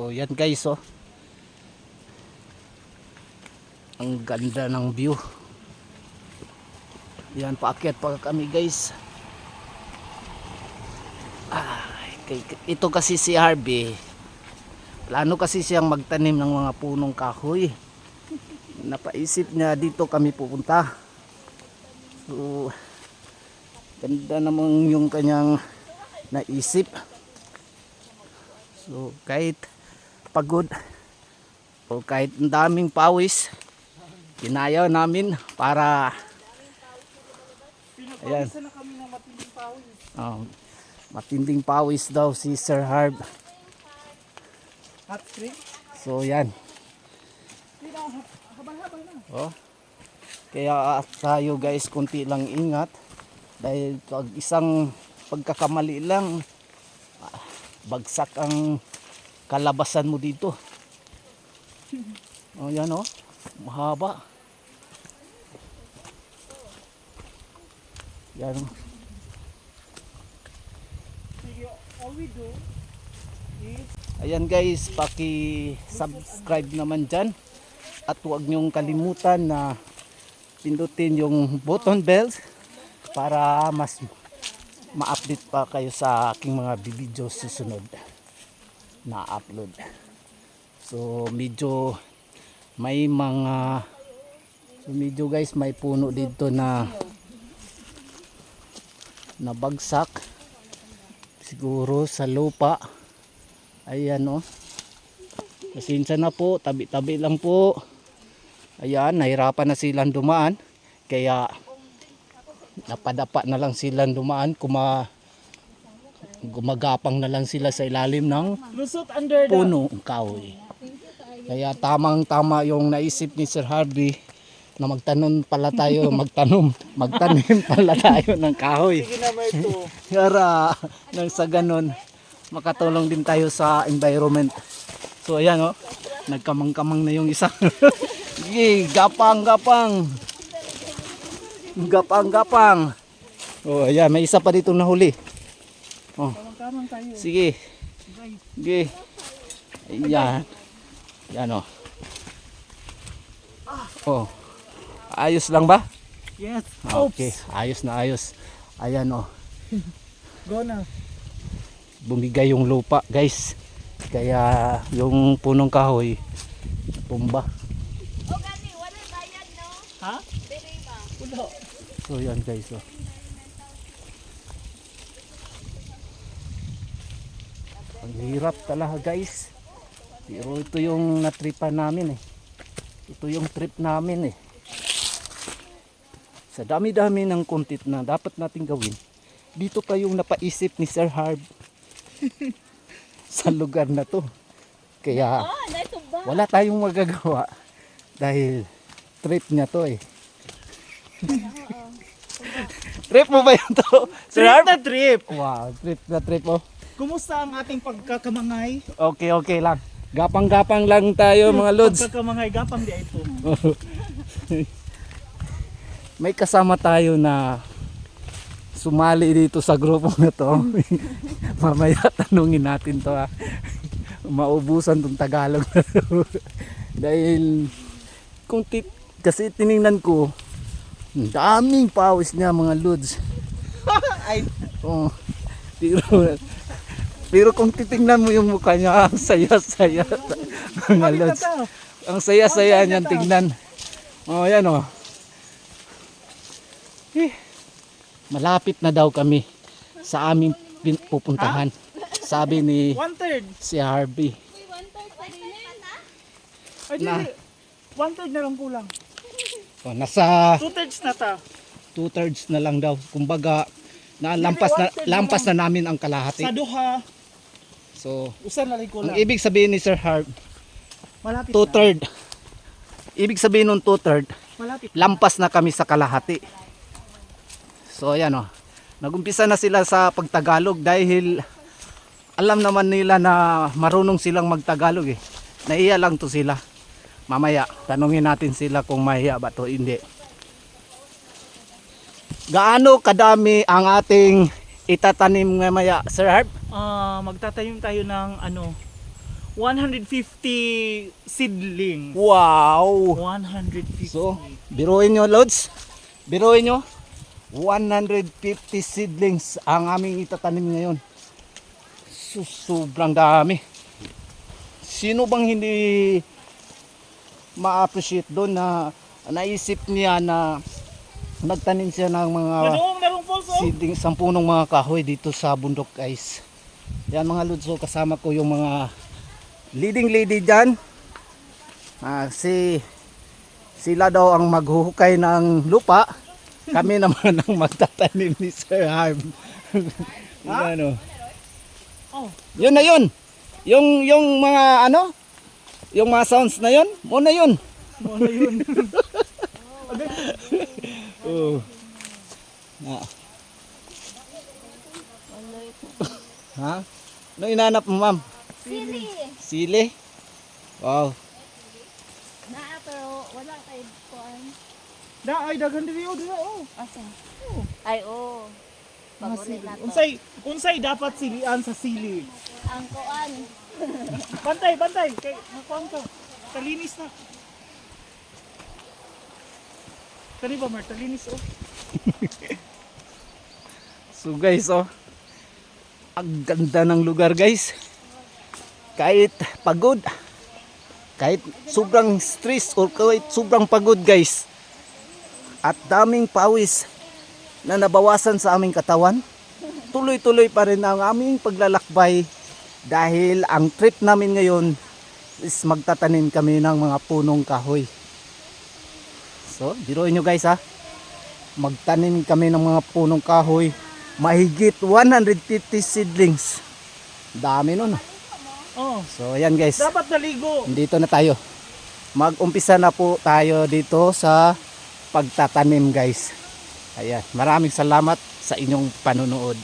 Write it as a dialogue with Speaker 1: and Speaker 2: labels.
Speaker 1: So yan guys, oh. Ang ganda ng view. Yan, paakyat pa kami guys. Ito kasi si Harvey, plano kasi siyang magtanim ng mga punong kahoy. Napaisip niya dito kami pupunta. So ganda namang yung kanyang naisip. So kahit pagod o kahit ang daming pawis, kinaya namin para ayan.
Speaker 2: Na kami ng matinding pawis.
Speaker 1: Matinding pawis daw si Sir Harb.
Speaker 2: Hot spring?
Speaker 1: So yan.
Speaker 2: Habal-habal na.
Speaker 1: Oh. Kaya tayo guys, konti lang ingat dahil pag isang pagkakamali lang, bagsak ang kalabasan mo dito. Oh yan, oh. Mahaba. Yan.
Speaker 2: All we do is
Speaker 1: Ayan guys, paki-subscribe naman dyan. At huwag nyong kalimutan na pindutin yung button bells para mas ma-update pa kayo sa aking mga video susunod na upload. So medyo may mga guys, may puno dito na nabagsak siguro sa lupa. Ayan, oh. Pasensya na po, tabi-tabi lang po. Ayan, nahirapan na silang dumaan. Kaya napadapa na lang silang dumaan. Gumagapang na lang sila sa ilalim ng
Speaker 2: lusot under the
Speaker 1: punong kahoy. Kaya tamang-tama yung naisip ni Sir Harvey na magtanim pala tayo ng kahoy.
Speaker 2: sige na may ito.
Speaker 1: Para nang sa ganon makatulong din tayo sa environment. So ayan, oh, nagkamang-kamang na yung isa. Sige, gapang-gapang. Gapang-gapang. Oh ayan, may isa pa dito nahuli. Oh,
Speaker 2: Tamang tayo.
Speaker 1: sige. Sige. Ayan. Yan, oh. Oh. Ayos lang ba?
Speaker 2: Yes.
Speaker 1: Okay, ayos na ayos. Ayan, oh.
Speaker 2: Go na.
Speaker 1: Bumigay yung lupa guys, kaya yung punong kahoy tumba.
Speaker 3: O gani, wala bayad no?
Speaker 2: Ha?
Speaker 3: Dili ba?
Speaker 2: Ulo.
Speaker 1: So yan guys, oh. Ang hirap talaga guys, pero ito yung natripan namin eh. Ito yung trip namin eh. Sa dami-dami ng content na dapat nating gawin, dito pa yung napaisip ni Sir Harb sa lugar na to. Kaya
Speaker 3: Oh, dito ba?
Speaker 1: wala tayong magagawa dahil trip niya to eh. Trip mo ba yun to? Sir
Speaker 2: Trip
Speaker 1: Harb?
Speaker 2: na trip.
Speaker 1: Wow, trip na trip, oh.
Speaker 2: Kumusta ang ating pagkakamangay?
Speaker 1: Okay, okay lang. Gapang-gapang lang tayo mga lods.
Speaker 2: Pagkakamangay gapang di ito.
Speaker 1: May kasama tayo na sumali dito sa grupo na to. Mamaya tanungin natin to, ha. Maubusan tong Tagalog na to. Dahil kasi tiningnan ko, ang daming pawis niya mga lods.
Speaker 2: Ay,
Speaker 1: Oh, pero kung titingnan mo yung mukha niya, ang saya-saya. Mga lods. Ang saya-saya niyan tingnan. Oh, yan, oh. Malapit na daw kami sa aming pupuntahan. Sabi ni
Speaker 2: 1/3.
Speaker 1: si Harvey.
Speaker 3: Uy, 1/3 pa rin eh.
Speaker 2: Ay,
Speaker 1: Na.
Speaker 2: dili. 1/3 na lang kulang.
Speaker 1: Oh, nasa
Speaker 2: 2/3 na ta.
Speaker 1: 2/3 na lang daw. Kumbaga, lampas na namin ang kalahati.
Speaker 2: Sa duha,
Speaker 1: So,
Speaker 2: usan na lang
Speaker 1: ang
Speaker 2: kulang.
Speaker 1: ibig sabihin ni Sir Harv,
Speaker 2: Malapit
Speaker 1: 2/3. Ibig sabihin ng 2/3,
Speaker 2: na. Malapit.
Speaker 1: lampas na kami sa kalahati. So ayan, oh. Nagumpisa na sila sa pagtagalog dahil alam naman nila na marunong silang magtagalog eh. Naiya lang to sila. Mamaya tanungin natin sila kung mahiya ba to hindi. Gaano kadami ang ating itatanim mamaya, Sir Harv?
Speaker 2: Magtatanim tayo ng 150 seedling.
Speaker 1: Wow!
Speaker 2: 150.
Speaker 1: So, biruin nyo, Lods. Biruin nyo. 150 seedlings ang aming itatanim ngayon. Sobrang dami. Sino bang hindi ma-appreciate doon na naisip niya na nagtanim siya ng mga
Speaker 2: Narong falls oh.
Speaker 1: seedlings, sampunong mga kahoy dito sa bundok, guys. Yan mga Lods, so kasama ko yung mga leading lady dyan. Sila daw ang maghuhukay ng lupa. Kami naman ang magtatanim ni Sir Harm. Ano?
Speaker 2: Oh.
Speaker 1: Yun na yun. Yung mga ano? Yung mga sounds na yun? Muna yun.
Speaker 2: Ano yun?
Speaker 1: Oh. Ha? Ano inanap mo, ma'am?
Speaker 3: Sili.
Speaker 1: Sili? Wow.
Speaker 3: Naa pero wala kay kuan.
Speaker 2: Da ay daghan diri oh.
Speaker 3: Asa? Ay oh. Paborito na to.
Speaker 2: Unsay dapat silian sa sili?
Speaker 3: Ang kuan.
Speaker 2: Bantay kay nakuan ka. Talinis na. Kani ba Mar, talinis oh.
Speaker 1: So guys, oh. Ang ganda ng lugar, guys. Kahit pagod, kahit sobrang stress or kahit sobrang pagod, guys, at daming pawis na nabawasan sa aming katawan, tuloy-tuloy pa rin ang aming paglalakbay dahil ang trip namin ngayon is magtatanim kami ng mga punong kahoy. So, biruin nyo guys ha, magtanim kami ng mga punong kahoy, mahigit 150 seedlings. Dami nun.
Speaker 2: Oh.
Speaker 1: So ayan guys,
Speaker 2: Dapat naligo.
Speaker 1: dito na tayo. Mag-umpisa na po tayo dito sa pagtatanim guys. Ayan, maraming salamat sa inyong panunood.